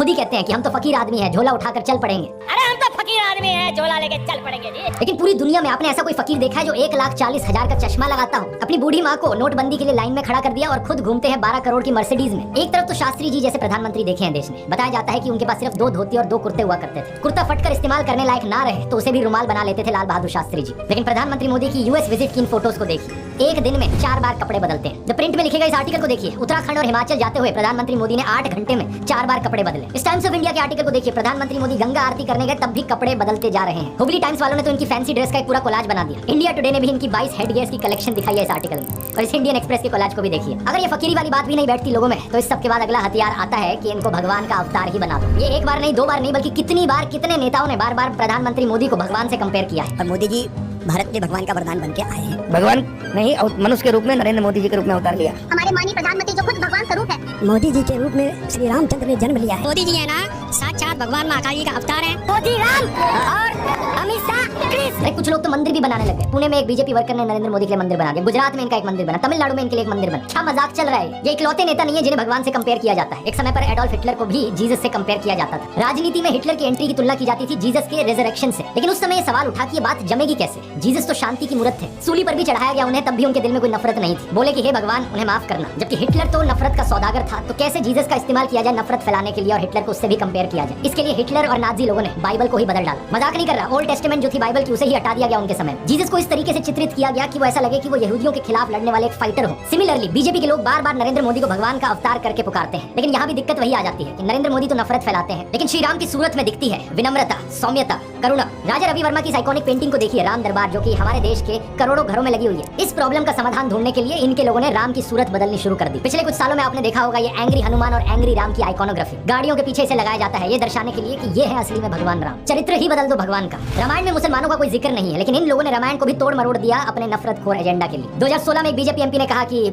खुद ही कहते हैं कि हम तो फकीर आदमी हैं, झोला उठाकर चल पड़ेंगे। अरे हम तो फकीर आदमी हैं, झोला लेके चल पड़ेंगे जी। लेकिन पूरी दुनिया में आपने ऐसा कोई फकीर देखा है जो 1,40,000 का चश्मा लगाता हो, अपनी बूढ़ी माँ को नोटबंदी के लिए लाइन में खड़ा कर दिया और खुद घूमते हैं 12 करोड़ की मर्सिडीज में। एक तरफ तो शास्त्री जी जैसे प्रधानमंत्री देखे हैं देश में, बताया जाता है कि उनके पास सिर्फ 2 धोती और 2 कुर्ते हुआ करते थे। कुर्ता फटकर इस्तेमाल करने लायक ना रहे तो उसे भी रुमाल बना लेते थे लाल बहादुर शास्त्री जी। लेकिन प्रधानमंत्री मोदी की यूएस विजिट की इन फोटोज को देखिए, एक दिन में 4 बार कपड़े बदलते हैं। द प्रिंट में लिखे गए इस आर्टिकल को देखिए, उत्तराखंड और हिमाचल जाते हुए प्रधानमंत्री मोदी ने 8 घंटे में 4 बार कपड़े बदले। इस टाइम्स ऑफ इंडिया के आर्टिकल को देखिए, प्रधानमंत्री मोदी गंगा आरती करने गए तब भी कपड़े बदलते जा रहे हैं। हुबली टाइम्स वालों ने तो इनकी फैंसी ड्रेस का एक पूरा कोलाज बना दिया। इंडिया टुडे ने भी इनकी 22 हेड गियर्स की कलेक्शन दिखाई है इस आर्टिकल में। और इस इंडियन एक्सप्रेस के कोलाज को भी देखिए। अगर ये फकीरी वाली बात भी नहीं बैठती लोगों में, तो इस सब के बाद अगला हथियार आता है कि इनको भगवान का अवतार ही बना दो। ये एक बार नहीं, 2 बार नहीं, बल्कि कितनी बार कितने नेताओं ने बार बार प्रधानमंत्री मोदी को भगवान से कंपेयर किया है। और मोदी जी भारत के भगवान का वरदान बन के आए हैं। भगवान नहीं, मनुष्य के रूप में नरेंद्र मोदी जी के रूप में अवतार लिया। हमारे माननीय प्रधानमंत्री जो खुद भगवान स्वरूप है, मोदी जी के रूप में श्री रामचंद्र ने जन्म लिया है। मोदी जी है ना साक्षात भगवान महाकाल जी का अवतार है। मोदी राम और अमित शाह कृष्ण। कुछ लोग तो मंदिर भी बनाने लगे। पुणे में एक बीजेपी वर्कर ने नरेंद्र मोदी के लिए मंदिर बना दिया, गुजरात में इनका एक मंदिर बना, तमिलनाडु में इनके लिए एक मंदिर बना। क्या मजाक चल रहा है। ये इकलौते नेता नहीं है जिन्हें भगवान से कंपेयर किया जाता है। एक समय पर एडोल्फ हिटलर को भी जीसस से कंपेयर किया जाता था। राजनीति में हिटलर की एंट्री की तुलना की जाती थी जीसस के रेजरेक्शन से। लेकिन उस समय ये सवाल उठा कि ये बात जमेगी कैसे। जीसस तो शांति की मूर्त थे, सूली पर भी चढ़ाया गया उन्हें, तब भी उनके दिल में कोई नफरत नहीं थी। बोले कि हे भगवान उन्हें माफ करना। जबकि हिटलर तो नफरत का सौदागर था, तो कैसे जीसस का इस्तेमाल किया जाए नफरत फैलाने के लिए और हिटलर को उससे भी कंपेयर किया जाए। इसके लिए हिटलर और नाजी लोगों ने बाइबल को ही बदल डाला। मजाक नहीं कर रहा। ओल्ड टेस्टामेंट जो थी बाइबल की, उसे ही हटा दिया गया उनके समय। जीसस को इस तरीके से चित्रित किया गया कि वो ऐसा लगे कि वो यहूदियों के खिलाफ लड़ने वाले एक फाइटर हो। सिमिलरली बीजेपी के लोग बार बार नरेंद्र मोदी को भगवान का अवतार करके पुकारते हैं। लेकिन यहाँ भी दिक्कत वही आ जाती है कि नरेंद्र मोदी तो नफरत फैलाते हैं, लेकिन श्री राम की सूरत में दिखती है विनम्रता, सौम्यता, करुणा। राजा रवि वर्मा की आइकॉनिक पेंटिंग को देखिए, राम दरबार, जो कि हमारे देश के करोड़ों घरों में लगी हुई है। इस प्रॉब्लम का समाधान ढूंढने के लिए इनके लोगों ने राम की सूरत बदलनी शुरू कर दी। पिछले कुछ सालों में आपने देखा होगा ये एंग्री हनुमान और एंग्री राम की आइकॉनोग्राफी गाड़ियों के पीछे से लगाया जाता है, ये दर्शाने के लिए कि ये है असली में भगवान राम। चरित्र ही बदल दो भगवान का। रामायण में मुसलमानों का कोई जिक्र नहीं है, लेकिन इन लोगों ने रामायण को भी तोड़ मरोड़ दिया अपने नफरतखोर एजेंडा के लिए। 2016 में एक बीजेपी एमपी ने कहा कि